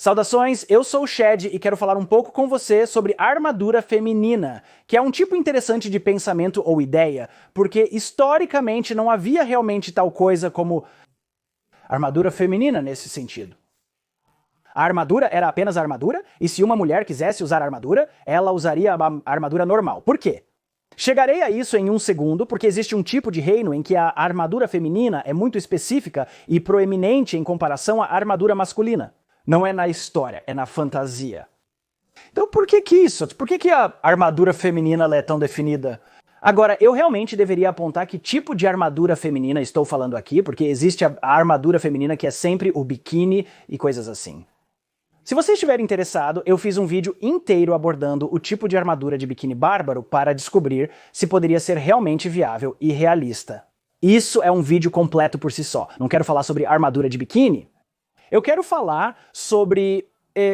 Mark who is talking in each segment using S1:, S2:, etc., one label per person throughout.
S1: Saudações, eu sou o Shed e quero falar um pouco com você sobre armadura feminina, que é um tipo interessante de pensamento ou ideia, porque historicamente não havia realmente tal coisa como armadura feminina nesse sentido. A armadura era apenas a armadura, e se uma mulher quisesse usar armadura, ela usaria a armadura normal. Por quê? Chegarei a isso em um segundo, porque existe um tipo de reino em que a armadura feminina é muito específica e proeminente em comparação à armadura masculina. Não é na história, é na fantasia. Então por que isso? Por que a armadura feminina é tão definida? Agora, eu realmente deveria apontar que tipo de armadura feminina estou falando aqui, porque existe a armadura feminina que é sempre o biquíni e coisas assim. Se você estiver interessado, eu fiz um vídeo inteiro abordando o tipo de armadura de biquíni bárbaro para descobrir se poderia ser realmente viável e realista. Isso é um vídeo completo por si só. Não quero falar sobre armadura de biquíni. Eu quero falar sobre,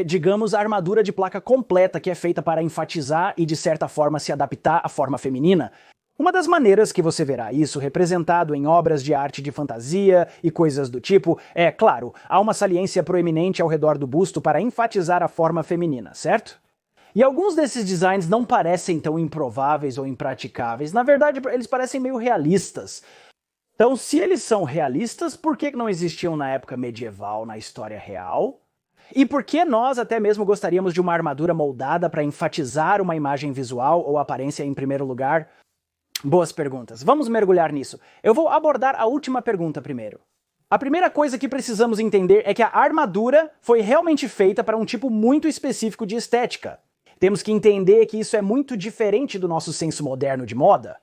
S1: digamos, a armadura de placa completa que é feita para enfatizar e, de certa forma, se adaptar à forma feminina. Uma das maneiras que você verá isso representado em obras de arte de fantasia e coisas do tipo é, claro, há uma saliência proeminente ao redor do busto para enfatizar a forma feminina, certo? E alguns desses designs não parecem tão improváveis ou impraticáveis. Na verdade, eles parecem meio realistas. Então, se eles são realistas, por que não existiam na época medieval, na história real? E por que nós até mesmo gostaríamos de uma armadura moldada para enfatizar uma imagem visual ou aparência em primeiro lugar? Boas perguntas. Vamos mergulhar nisso. Eu vou abordar a última pergunta primeiro. A primeira coisa que precisamos entender é que a armadura foi realmente feita para um tipo muito específico de estética. Temos que entender que isso é muito diferente do nosso senso moderno de moda.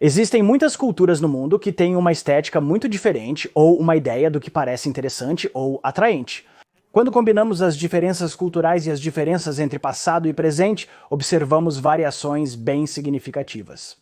S1: Existem muitas culturas no mundo que têm uma estética muito diferente ou uma ideia do que parece interessante ou atraente. Quando combinamos as diferenças culturais e as diferenças entre passado e presente, observamos variações bem significativas.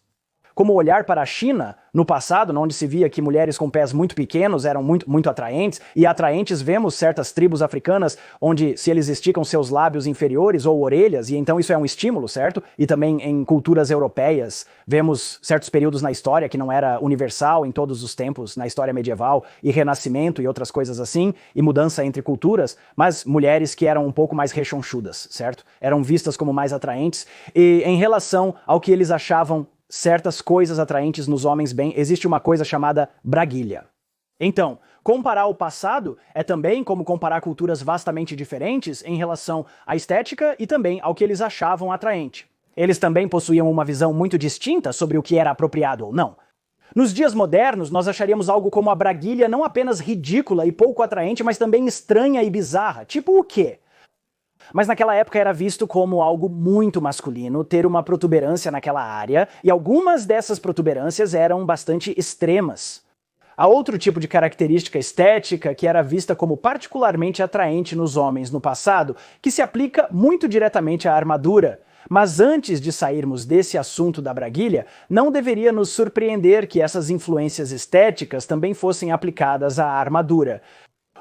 S1: Como olhar para a China, no passado, onde se via que mulheres com pés muito pequenos eram muito atraentes, e atraentes vemos certas tribos africanas onde se eles esticam seus lábios inferiores ou orelhas, e então isso é um estímulo, certo? E também em culturas europeias, vemos certos períodos na história que não era universal em todos os tempos, na história medieval, e renascimento e outras coisas assim, e mudança entre culturas, mas mulheres que eram um pouco mais rechonchudas, certo? Eram vistas como mais atraentes, e em relação ao que eles achavam certas coisas atraentes nos homens existe uma coisa chamada braguilha. Então, comparar o passado é também como comparar culturas vastamente diferentes em relação à estética e também ao que eles achavam atraente. Eles também possuíam uma visão muito distinta sobre o que era apropriado ou não. Nos dias modernos, nós acharíamos algo como a braguilha não apenas ridícula e pouco atraente, mas também estranha e bizarra. Tipo o quê? Mas naquela época era visto como algo muito masculino ter uma protuberância naquela área, e algumas dessas protuberâncias eram bastante extremas. Há outro tipo de característica estética que era vista como particularmente atraente nos homens no passado, que se aplica muito diretamente à armadura. Mas antes de sairmos desse assunto da braguilha, não deveria nos surpreender que essas influências estéticas também fossem aplicadas à armadura.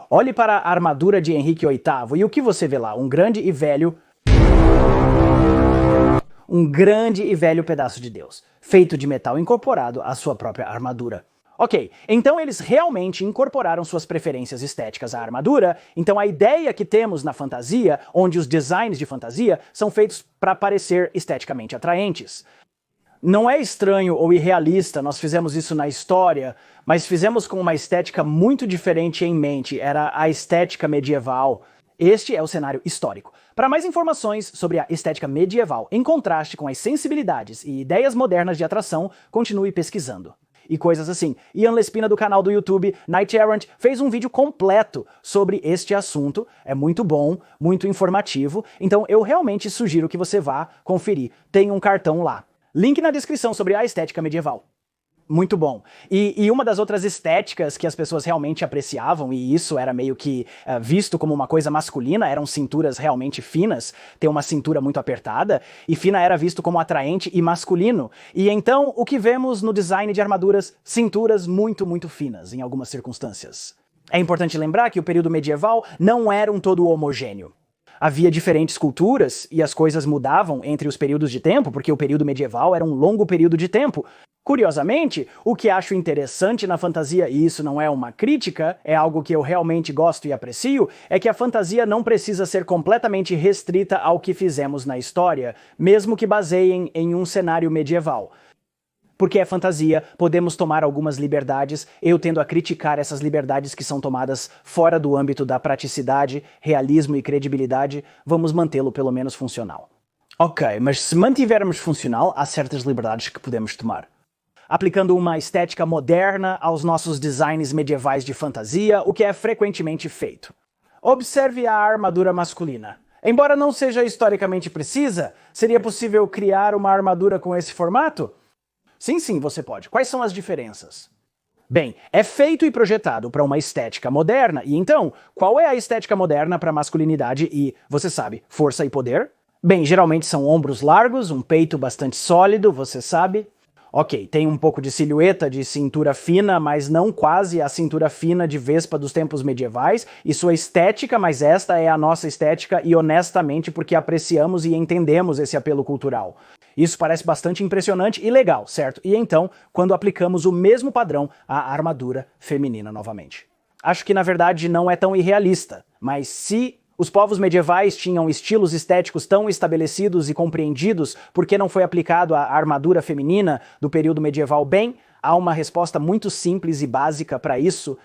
S1: Olhe para a armadura de Henrique VIII e o que você vê lá? Um grande e velho pedaço de Deus, feito de metal incorporado à sua própria armadura. Ok, então eles realmente incorporaram suas preferências estéticas à armadura, então a ideia que temos na fantasia, onde os designs de fantasia são feitos para parecer esteticamente atraentes. Não é estranho ou irrealista, nós fizemos isso na história, mas fizemos com uma estética muito diferente em mente, era a estética medieval. Este é o cenário histórico. Para mais informações sobre a estética medieval, em contraste com as sensibilidades e ideias modernas de atração, continue pesquisando. E coisas assim. Ian Lespina, do canal do YouTube Knight Errant, fez um vídeo completo sobre este assunto. É muito bom, muito informativo, então eu realmente sugiro que você vá conferir. Tem um cartão lá. Link na descrição sobre a estética medieval. Muito bom. E uma das outras estéticas que as pessoas realmente apreciavam, e isso era meio que visto como uma coisa masculina, eram cinturas realmente finas, ter uma cintura muito apertada, e fina era visto como atraente e masculino. E então, o que vemos no design de armaduras? Cinturas muito finas, em algumas circunstâncias. É importante lembrar que o período medieval não era um todo homogêneo. Havia diferentes culturas e as coisas mudavam entre os períodos de tempo, porque o período medieval era um longo período de tempo. Curiosamente, o que acho interessante na fantasia, e isso não é uma crítica, é algo que eu realmente gosto e aprecio, é que a fantasia não precisa ser completamente restrita ao que fizemos na história, mesmo que baseiem em um cenário medieval. Porque é fantasia, podemos tomar algumas liberdades, eu tendo a criticar essas liberdades que são tomadas fora do âmbito da praticidade, realismo e credibilidade, vamos mantê-lo pelo menos funcional. Ok, mas se mantivermos funcional, há certas liberdades que podemos tomar. Aplicando uma estética moderna aos nossos designs medievais de fantasia, o que é frequentemente feito. Observe a armadura masculina. Embora não seja historicamente precisa, seria possível criar uma armadura com esse formato? Sim, você pode. Quais são as diferenças? Bem, é feito e projetado para uma estética moderna, e então, qual é a estética moderna para masculinidade e, você sabe, força e poder? Bem, geralmente são ombros largos, um peito bastante sólido, você sabe. Ok, tem um pouco de silhueta de cintura fina, mas não quase a cintura fina de Vespa dos tempos medievais, e sua estética, mas esta é a nossa estética e honestamente porque apreciamos e entendemos esse apelo cultural. Isso parece bastante impressionante e legal, certo? E então, quando aplicamos o mesmo padrão à armadura feminina novamente. Acho que na verdade não é tão irrealista, mas se os povos medievais tinham estilos estéticos tão estabelecidos e compreendidos, por que não foi aplicado à armadura feminina do período medieval? Bem, há uma resposta muito simples e básica para isso.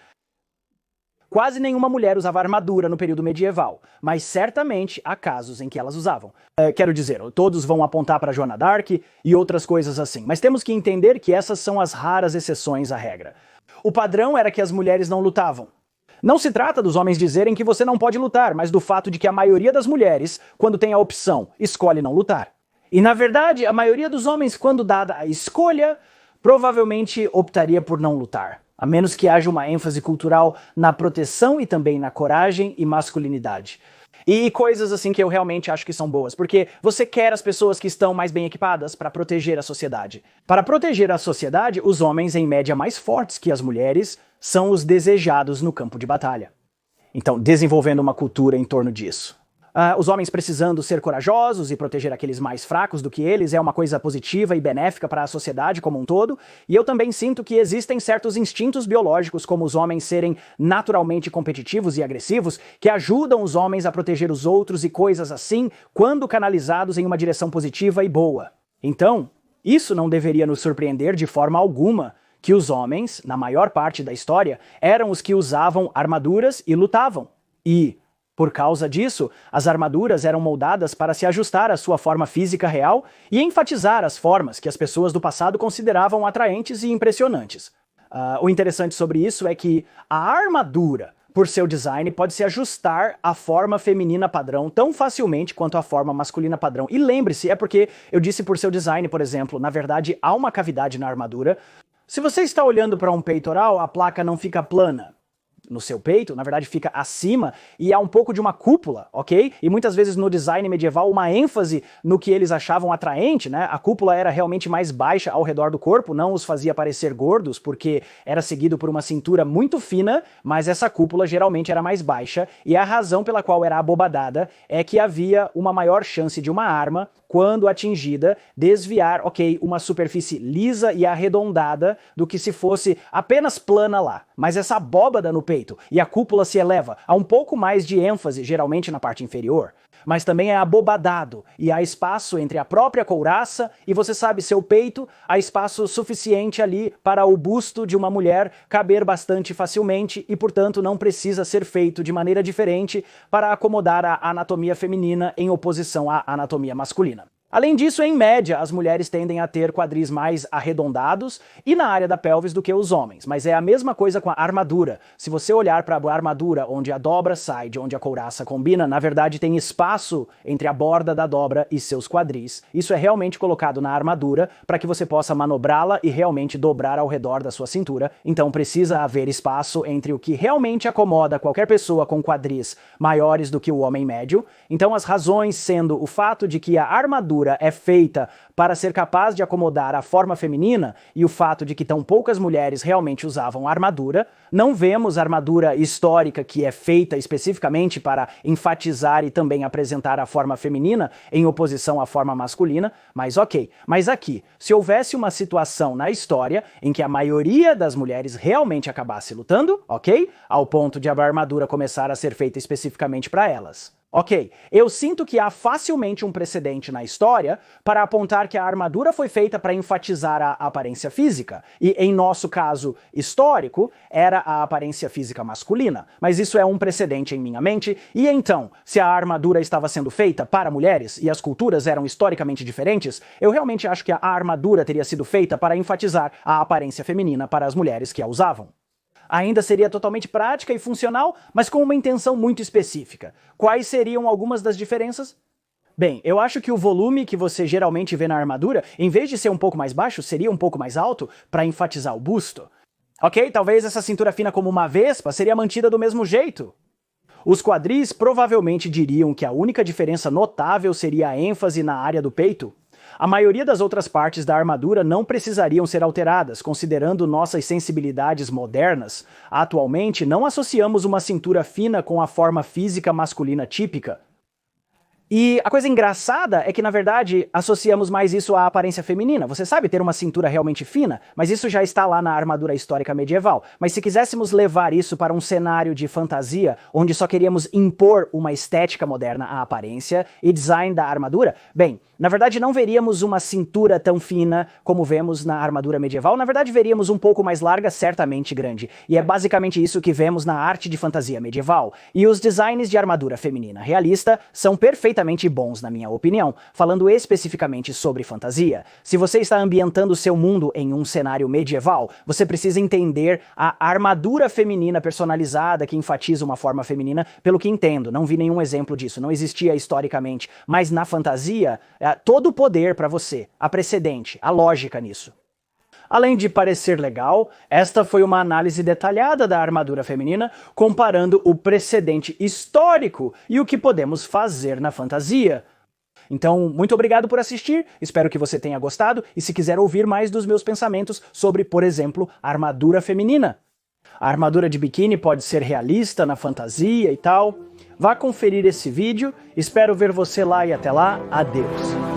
S1: Quase nenhuma mulher usava armadura no período medieval, mas certamente há casos em que elas usavam. Quero dizer, todos vão apontar para Joana d'Arc e outras coisas assim, mas temos que entender que essas são as raras exceções à regra. O padrão era que as mulheres não lutavam. Não se trata dos homens dizerem que você não pode lutar, mas do fato de que a maioria das mulheres, quando tem a opção, escolhe não lutar. E na verdade, a maioria dos homens, quando dada a escolha, provavelmente optaria por não lutar, a menos que haja uma ênfase cultural na proteção e também na coragem e masculinidade. E coisas assim que eu realmente acho que são boas, porque você quer as pessoas que estão mais bem equipadas para proteger a sociedade. Para proteger a sociedade, os homens, em média mais fortes que as mulheres, são os desejados no campo de batalha. Então, desenvolvendo uma cultura em torno disso. Os homens precisando ser corajosos e proteger aqueles mais fracos do que eles é uma coisa positiva e benéfica para a sociedade como um todo, e eu também sinto que existem certos instintos biológicos, como os homens serem naturalmente competitivos e agressivos, que ajudam os homens a proteger os outros e coisas assim, quando canalizados em uma direção positiva e boa. Então, isso não deveria nos surpreender de forma alguma, que os homens, na maior parte da história, eram os que usavam armaduras e lutavam. E, por causa disso, as armaduras eram moldadas para se ajustar à sua forma física real e enfatizar as formas que as pessoas do passado consideravam atraentes e impressionantes. O interessante sobre isso é que a armadura, por seu design, pode se ajustar à forma feminina padrão tão facilmente quanto à forma masculina padrão. E lembre-se, é porque eu disse por seu design, por exemplo, na verdade há uma cavidade na armadura. Se você está olhando para um peitoral, a placa não fica plana no seu peito, na verdade fica acima e há um pouco de uma cúpula, ok? E muitas vezes no design medieval uma ênfase no que eles achavam atraente, né? A cúpula era realmente mais baixa ao redor do corpo, não os fazia parecer gordos, porque era seguido por uma cintura muito fina, mas essa cúpula geralmente era mais baixa, e a razão pela qual era abobadada é que havia uma maior chance de uma arma, quando atingida, desviar, ok, uma superfície lisa e arredondada do que se fosse apenas plana lá. Mas essa abóbada no peito e a cúpula se eleva a um pouco mais de ênfase, geralmente na parte inferior. Mas também é abobadado e há espaço entre a própria couraça e, você sabe, seu peito, há espaço suficiente ali para o busto de uma mulher caber bastante facilmente e, portanto, não precisa ser feito de maneira diferente para acomodar a anatomia feminina em oposição à anatomia masculina. Além disso, em média, as mulheres tendem a ter quadris mais arredondados e na área da pelvis do que os homens, mas é a mesma coisa com a armadura. Se você olhar para a armadura onde a dobra sai de onde a couraça combina, na verdade tem espaço entre a borda da dobra e seus quadris. Isso é realmente colocado na armadura para que você possa manobrá-la e realmente dobrar ao redor da sua cintura, então precisa haver espaço entre o que realmente acomoda qualquer pessoa com quadris maiores do que o homem médio. Então as razões sendo o fato de que a armadura armadura é feita para ser capaz de acomodar a forma feminina e o fato de que tão poucas mulheres realmente usavam armadura, não vemos armadura histórica que é feita especificamente para enfatizar e também apresentar a forma feminina em oposição à forma masculina, mas ok. Mas aqui, se houvesse uma situação na história em que a maioria das mulheres realmente acabasse lutando, ok? Ao ponto de a armadura começar a ser feita especificamente para elas. Ok, eu sinto que há facilmente um precedente na história para apontar que a armadura foi feita para enfatizar a aparência física, e em nosso caso histórico, era a aparência física masculina. Mas isso é um precedente em minha mente, e então, se a armadura estava sendo feita para mulheres e as culturas eram historicamente diferentes, eu realmente acho que a armadura teria sido feita para enfatizar a aparência feminina para as mulheres que a usavam. Ainda seria totalmente prática e funcional, mas com uma intenção muito específica. Quais seriam algumas das diferenças? Bem, eu acho que o volume que você geralmente vê na armadura, em vez de ser um pouco mais baixo, seria um pouco mais alto para enfatizar o busto. Ok, talvez essa cintura fina como uma vespa seria mantida do mesmo jeito. Os quadris provavelmente diriam que a única diferença notável seria a ênfase na área do peito. A maioria das outras partes da armadura não precisariam ser alteradas, considerando nossas sensibilidades modernas. Atualmente, não associamos uma cintura fina com a forma física masculina típica. E a coisa engraçada é que, na verdade, associamos mais isso à aparência feminina. Você sabe, ter uma cintura realmente fina, mas isso já está lá na armadura histórica medieval. Mas se quiséssemos levar isso para um cenário de fantasia, onde só queríamos impor uma estética moderna à aparência e design da armadura, bem, na verdade não veríamos uma cintura tão fina como vemos na armadura medieval, na verdade veríamos um pouco mais larga, certamente grande. E é basicamente isso que vemos na arte de fantasia medieval. E os designs de armadura feminina realista são perfeitamente bons, na minha opinião, falando especificamente sobre fantasia. Se você está ambientando seu mundo em um cenário medieval, você precisa entender a armadura feminina personalizada que enfatiza uma forma feminina, pelo que entendo. Não vi nenhum exemplo disso, não existia historicamente, mas na fantasia, todo o poder para você, a precedente, a lógica nisso. Além de parecer legal, esta foi uma análise detalhada da armadura feminina, comparando o precedente histórico e o que podemos fazer na fantasia. Então, muito obrigado por assistir, espero que você tenha gostado, e se quiser ouvir mais dos meus pensamentos sobre, por exemplo, armadura feminina. A armadura de biquíni pode ser realista na fantasia e tal. Vá conferir esse vídeo, espero ver você lá e até lá, adeus.